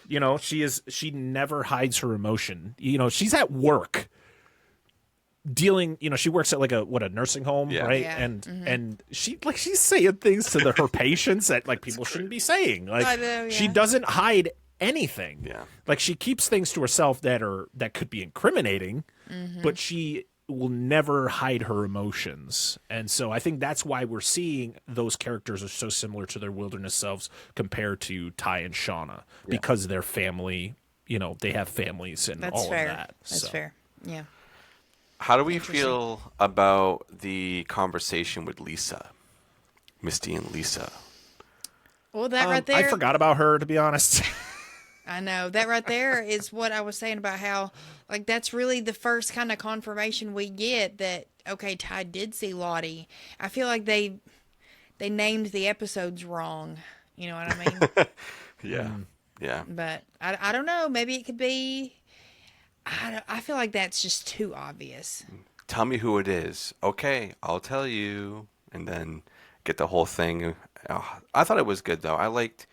She never hides her emotion. She's at work dealing, she works at a nursing home, right? Yeah. And she's saying things to her patients that like people shouldn't be saying. Like I know, yeah. she doesn't hide anything. Yeah. Like she keeps things to herself that could be incriminating, but she will never hide her emotions. And so I think that's why we're seeing those characters are so similar to their wilderness selves compared to Ty and Shauna, because their family, they have families and That's all fair. of that. That's fair. Yeah. How do we feel about the conversation with Lisa? Misty and Lisa. Well, that right there. I forgot about her, to be honest. I know. That right there is what I was saying about how, like, that's really the first kind of confirmation we get that, okay, Ty did see Lottie. I feel like they named the episodes wrong. You know what I mean? Yeah. Yeah. But I don't know. Maybe it could be. I feel like that's just too obvious. Tell me who it is. Okay, I'll tell you. And then get the whole thing. I thought it was good, though. I liked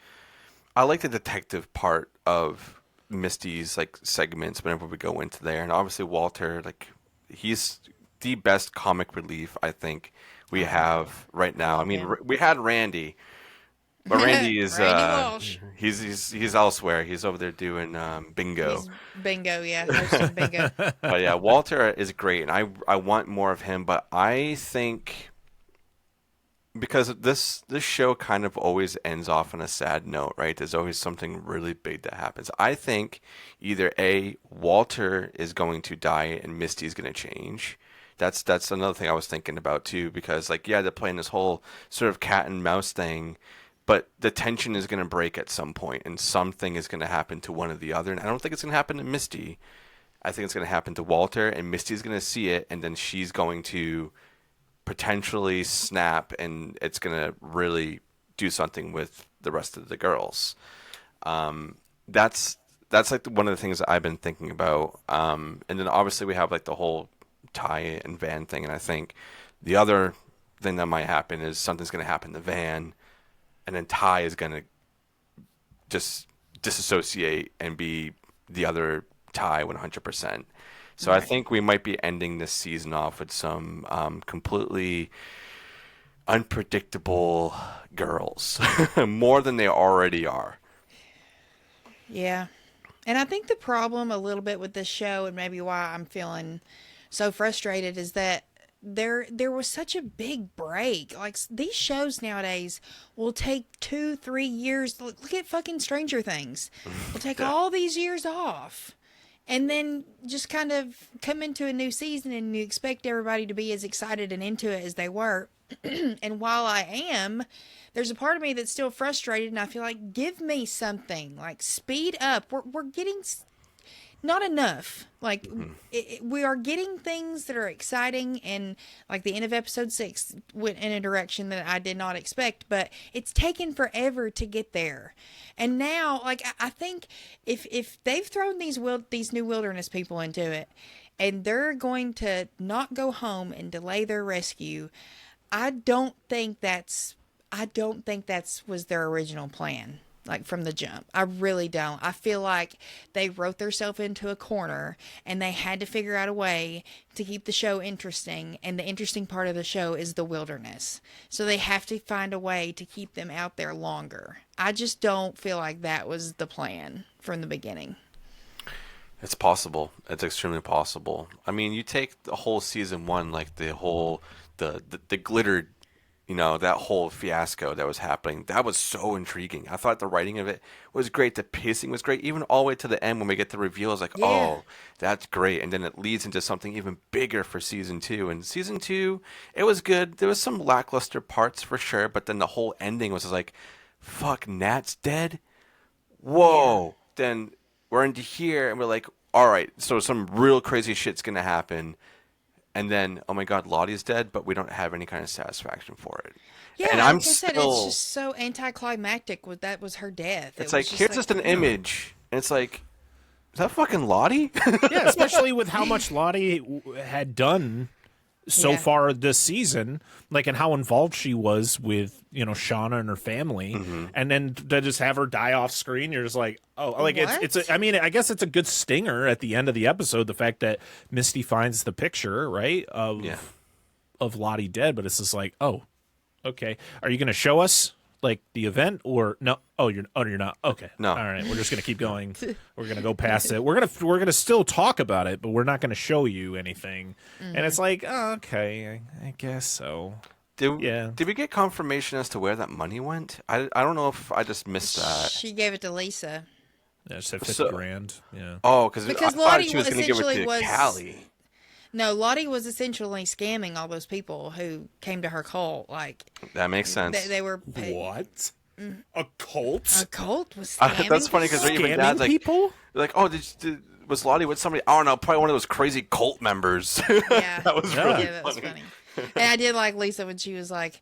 the detective part of Misty's like segments whenever we go into there, and obviously Walter, like he's the best comic relief I think we have right now. I mean, we had Randy, but Randy is Randy Walsh. He's elsewhere. He's over there doing bingo. He's bingo, yeah, hosting bingo. But yeah, Walter is great, and I want more of him. But I think, because this show kind of always ends off on a sad note, right? There's always something really big that happens. I think either A, Walter is going to die and Misty's going to change. That's another thing I was thinking about too, because like, yeah, they're playing this whole sort of cat and mouse thing, but the tension is going to break at some point and something is going to happen to one or the other. And I don't think it's going to happen to Misty. I think it's going to happen to Walter, and Misty's going to see it, and then she's going to potentially snap, and it's going to really do something with the rest of the girls. That's like one of the things that I've been thinking about. And then obviously we have like the whole Ty and Van thing, and I think the other thing that might happen is something's going to happen to Van, and then Ty is going to just disassociate and be the other Ty 100%. So I think we might be ending this season off with some completely unpredictable girls, more than they already are. Yeah. And I think the problem a little bit with this show, and maybe why I'm feeling so frustrated, is that there was such a big break. Like, these shows nowadays will take 2-3 years. Look at fucking Stranger Things. We'll take all these years off. and then just kind of come into a new season and you expect everybody to be as excited and into it as they were. And while I am, there's a part of me that's still frustrated, and I feel like, give me something, like speed up. We're getting not enough. Like we are getting things that are exciting, and like the end of episode 6 went in a direction that I did not expect, but it's taken forever to get there. And now, like I think if they've thrown these new wilderness people into it, and they're going to not go home and delay their rescue, I don't think that's was their original plan, like from the jump. I really don't. I feel like they wrote themselves into a corner, and they had to figure out a way to keep the show interesting, and the interesting part of the show is the wilderness. So they have to find a way to keep them out there longer. I just don't feel like that was the plan from the beginning. It's possible. It's extremely possible. I mean, you take the whole season 1, like the whole the glitter, that whole fiasco that was happening. That was so intriguing. I thought the writing of it was great. The pacing was great. Even all the way to the end when we get the reveal, I was like, Yeah. oh, that's great. And then it leads into something even bigger for season 2. And season 2, it was good. There was some lackluster parts for sure, but then the whole ending was just like, fuck, Nat's dead? Whoa. Then we're into here, and we're like, all right, so some real crazy shit's going to happen. And then, oh my God, Lottie's dead, but we don't have any kind of satisfaction for it. Yeah, and like I'm I said, still, it's just so anticlimactic. That was her death. it's It like, was here's just an image, and it's like, is that fucking Lottie? Yeah, especially with how much Lottie had done so Yeah. far this season, like, and how involved she was with, Shauna and her family, and then to just have her die off screen, you're just like, oh, like I mean, I guess it's a good stinger at the end of the episode, the fact that Misty finds the picture, right, of Lottie dead, but it's just like, oh, okay, are you going to show us like the event or no? Oh, you're not. Okay, No. All right, we're just going to keep going. We're going to go past it. We're gonna still talk about it, but we're not going to show you anything. And it's like, oh, okay, I guess so. Did we get confirmation as to where that money went? I don't know if I just missed that. She gave it to Lisa. Yeah, just $50 grand. Yeah. Oh, because I thought Lottie she was going to give it essentially to Callie. No, Lottie was essentially scamming all those people who came to her cult. Like That makes sense. they were What? A cult? A cult was scamming. That's funny because even Scamming Dad's like, people? like, oh, was Lottie with somebody? I don't know, probably one of those crazy cult members. Yeah, That was really that was funny. And I did like Lisa when she was like,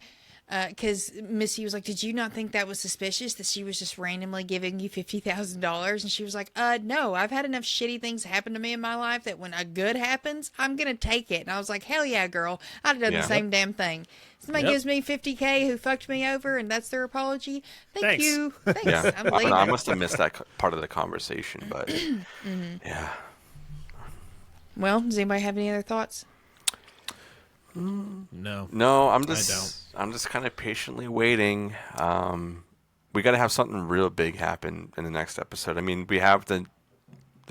because Missy was like, did you not think that was suspicious that she was just randomly giving you $50,000? And she was like, no, I've had enough shitty things happen to me in my life that when a good happens, I'm going to take it. And I was like, hell yeah, girl. I'd have done the same damn thing. Somebody gives me $50K who fucked me over and that's their apology. Thank you. Thanks. Yeah, I'm leaving. I must have missed that part of the conversation, but yeah. Well, does anybody have any other thoughts? No. No, I'm don't. just kind of patiently waiting. We got to have something real big happen in the next episode. I mean, we have the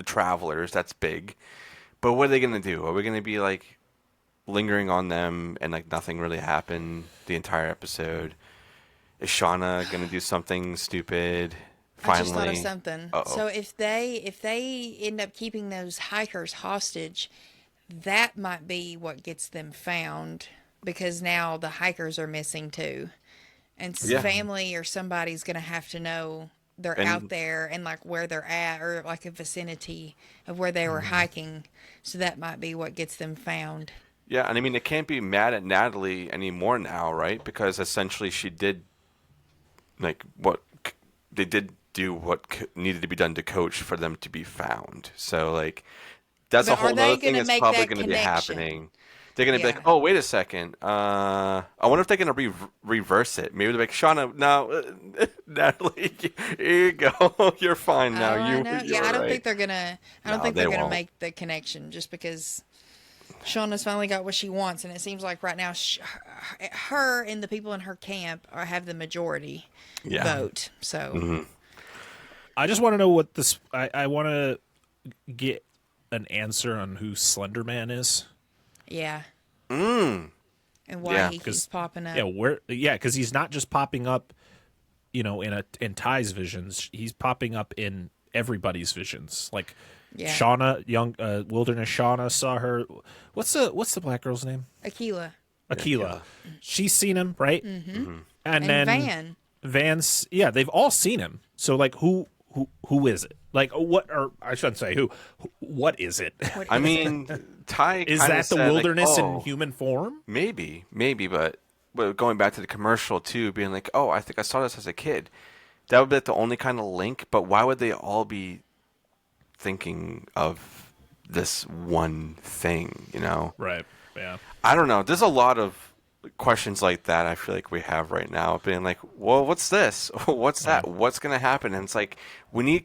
travelers, that's big, but what are they gonna do? Are we gonna be like lingering on them and like nothing really happened the entire episode? Is Shauna gonna do something stupid? Finally, I just thought of something. Uh-oh. So if they end up keeping those hikers hostage, that might be what gets them found, because now the hikers are missing too, and family or somebody's gonna have to know they're out there and like where they're at, or like a vicinity of where they were hiking. So that might be what gets them found. Yeah, and I mean, they can't be mad at Natalie anymore now, right? Because essentially she did, like, they did do what needed to be done to Coach for them to be found. So, like, that's a whole other thing that's probably going to be happening. They're going to be like, oh, wait a second. I wonder if they're going to reverse it. Maybe they're like, Shauna, no, Natalie, here you go. You're fine now. I know. You're I don't right. think they're gonna. I don't No, think they they're gonna won't. make the connection just because Shauna's finally got what she wants, and it seems like right now her and the people in her camp have the majority vote. So I just want to know what this. I want to get an answer on who Slender Man is. yeah. And why he keeps popping up. Yeah, because he's not just popping up, in Ty's visions. He's popping up in everybody's visions. Like, Yeah. Shauna, young Wilderness Shauna saw her. What's the black girl's name? Aquila. Aquila. She's seen him, right? Mm-hmm. And And then Van. Vance, yeah, they've all seen him. So like, who is it? Like, what? Or I shouldn't say who. What is it? What I is mean, Ty Is kinda that the said, like, wilderness in oh, human form? maybe, but going back to the commercial too, being like, oh, I think I saw this as a kid. That would be like the only kind of link. But why would they all be thinking of this one thing? You know, Right. Yeah. I don't know. There's a lot of questions like that. I feel like we have right now, being like, well, what's this? What's that? What's gonna happen? And it's like we need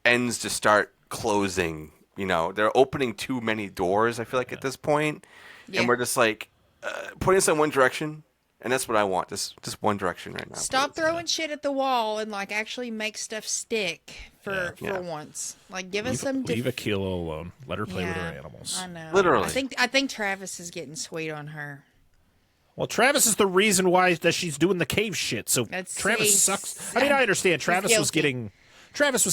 ends to start closing. You know, they're opening too many doors. I feel like at this point, Yeah. and we're just like putting us in one direction, and that's what I want. Just one direction right now. Stop please. throwing shit at the wall and like actually make stuff stick for Yeah. once. Like give us some. Leave Aquila alone. Let her play with her Yeah, animals. I know. Literally. I think Travis is getting sweet on her. Well, Travis is the reason why that she's doing the cave shit. So That's- Travis he's- sucks. I mean, I understand Travis was guilty.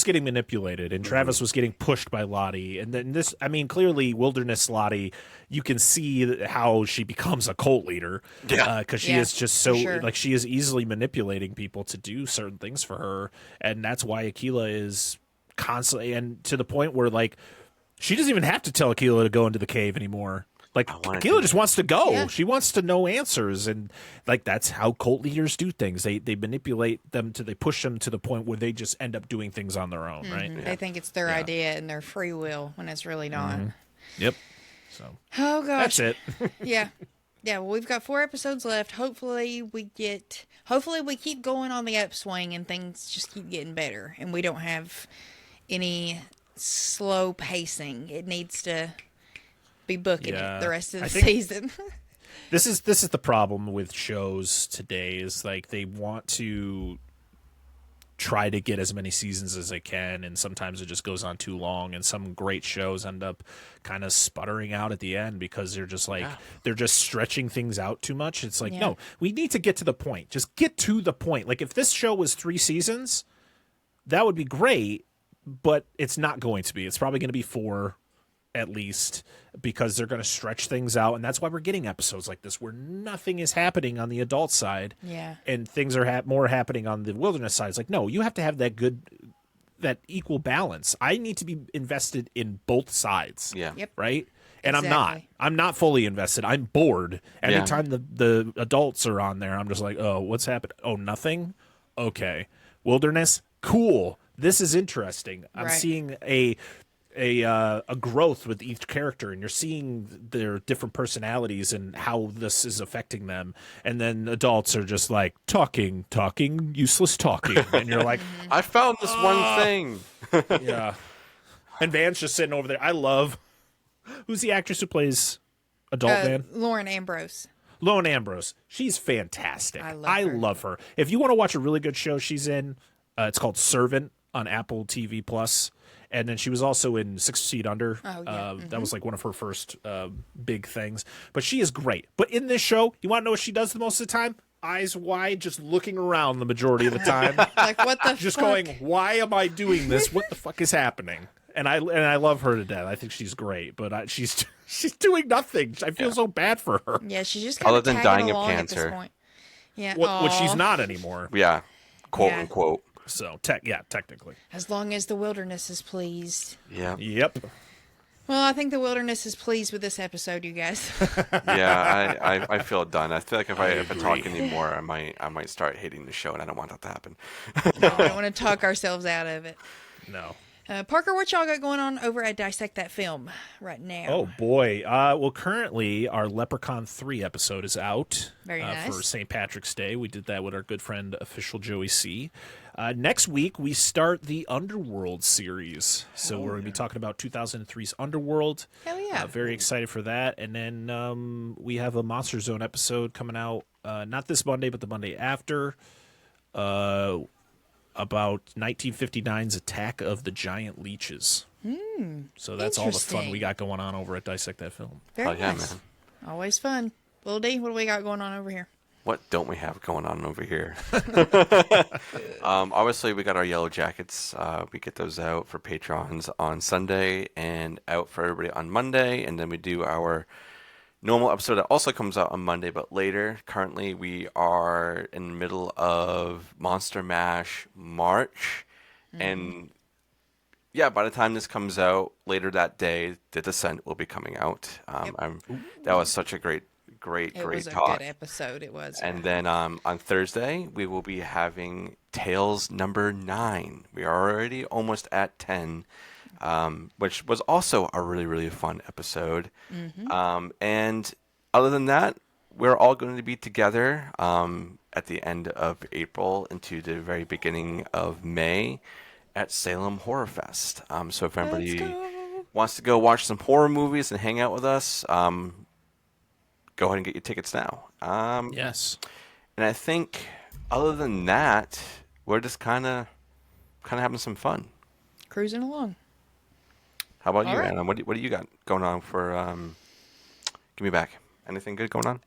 getting manipulated, and Travis was getting pushed by Lottie. And then this, I mean, clearly Wilderness Lottie, you can see how she becomes a cult leader. Yeah. Because she Yeah, is just so, for sure. like, she is easily manipulating people to do certain things for her. And that's why Aquila is constantly, and to the point where, like, she doesn't even have to tell Aquila to go into the cave anymore. Like, wanna Aquila do just wants to go. Yeah. She wants to know answers, and like that's how cult leaders do things. They manipulate them they push them to the point where they just end up doing things on their own, right? They think it's their idea and their free will when it's really not. Yep. So Oh gosh. that's it. Yeah. Yeah, well, we've got 4 episodes left. Hopefully we keep going on the upswing and things just keep getting better and we don't have any slow pacing. It needs to be booking Yeah. it the rest of the I think- season. This is the problem with shows today is like they want to try to get as many seasons as they can, and sometimes it just goes on too long, and some great shows end up kind of sputtering out at the end because they're just like they're just stretching things out too much. It's like, Yeah. no, we need to get to the point. Just get to the point. Like if this show was 3 seasons, that would be great, but it's not going to be. It's probably going to be 4 at least, because they're going to stretch things out, and that's why we're getting episodes like this where nothing is happening on the adult side, Yeah. and things are more happening on the wilderness side. It's like, no, you have to have that equal balance. I need to be invested in both sides. Yeah. Yep. Right. And Exactly. I'm not fully invested. I'm bored. Yeah. Anytime the adults are on there, I'm just like, oh, what's happened? Oh, nothing. Okay. Wilderness. Cool. This is interesting. I'm Right. seeing a growth with each character, and you're seeing their different personalities and how this is affecting them. And then adults are just like talking, useless talking, and you're like, I found this one thing. yeah. And Van's just sitting over there. I love who's the actress who plays adult Van? Lauren Ambrose. Lauren Ambrose. She's fantastic. I love her. If you want to watch a really good show she's in, it's called Servant on Apple TV Plus. And then she was also in 6 Feet Under. Oh, yeah. That was like one of her first big things. But she is great. But in this show, you want to know what she does the most of the time? Eyes wide, just looking around the majority of the time. Like what the Just fuck? going, why am I doing this? What the fuck is happening? And I love her to death. I think she's great, but she's doing nothing. I feel so bad for her. Yeah, she's just Other kind of than dying of along at cancer. this point. Yeah. Which she's aw. not anymore. Yeah. Quote Yeah. unquote. So technically. As long as the wilderness is pleased. Yeah. Yep. Well, I think the wilderness is pleased with this episode, you guys. Yeah, I feel done. I feel like if I talk agree. anymore, I might start hating the show, and I don't want that to happen. We don't want to talk ourselves out of it. No. Parker, what y'all got going on over at Dissect That Film right now? Oh boy. Well, currently our Leprechaun 3 episode is out. Very nice. For St. Patrick's Day. We did that with our good friend official Joey C. Next week we start the Underworld series. So we're going to be talking about 2003's Underworld. Hell yeah. Very excited for that. And then we have a Monster Zone episode coming out not this Monday, but the Monday after. About 1959's Attack of the Giant Leeches. So that's all the fun Interesting. we got going on over at Dissect That Film. Very Oh yeah, nice. man. Always fun. Lil D, what do we got going on over here? what don't we have going on over here? Obviously, we got our Yellowjackets. We get those out for patrons on Sunday and out for everybody on Monday. And then we do our normal episode that also comes out on Monday, but later. Currently, we are in the middle of Monster Mash March. And yeah, by the time this comes out later that day, The Descent will be coming out. That was such a great It was a talk. good episode. It was. And then on Thursday, we will be having Tales number 9. We are already almost at 10, which was also a really, really fun episode. And other than that, we're all going to be together at the end of April into the very beginning of May at Salem Horror Fest. So if anybody wants to go watch some horror movies and hang out with us, go ahead and get your tickets now. Yes. And I think other than that, we're just kind of having some fun. Cruising along. How about All you, right. Anna? What do you got going on for Give Me Back? Anything good going on?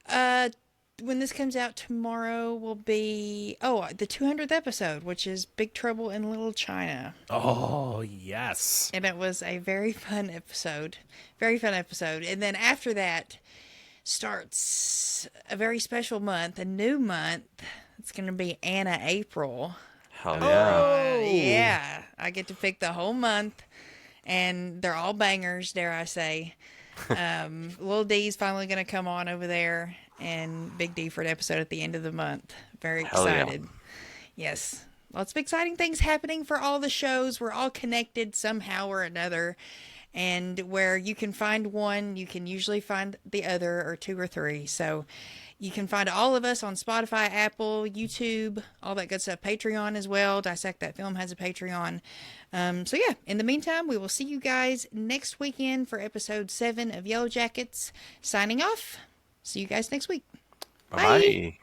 When this comes out tomorrow will be the 200th episode, which is Big Trouble in Little China. Oh, yes. And it was a very fun episode. Very fun episode. And then after that starts a very special month, a new month. It's going to be Anna April. Hell yeah. Yeah. I get to pick the whole month, and they're all bangers, dare I say. Little D's finally going to come on over there, and Big D for an episode at the end of the month. Very Hell yeah. excited. Yes. Lots of exciting things happening for all the shows. We're all connected somehow or another. And where you can find one, you can usually find the other, or two or three. So you can find all of us on Spotify, Apple, YouTube, all that good stuff. Patreon as well. Dissect That Film has a Patreon. So yeah, in the meantime, we will see you guys next weekend for episode 7 of Yellowjackets. Signing off. See you guys next week. Bye.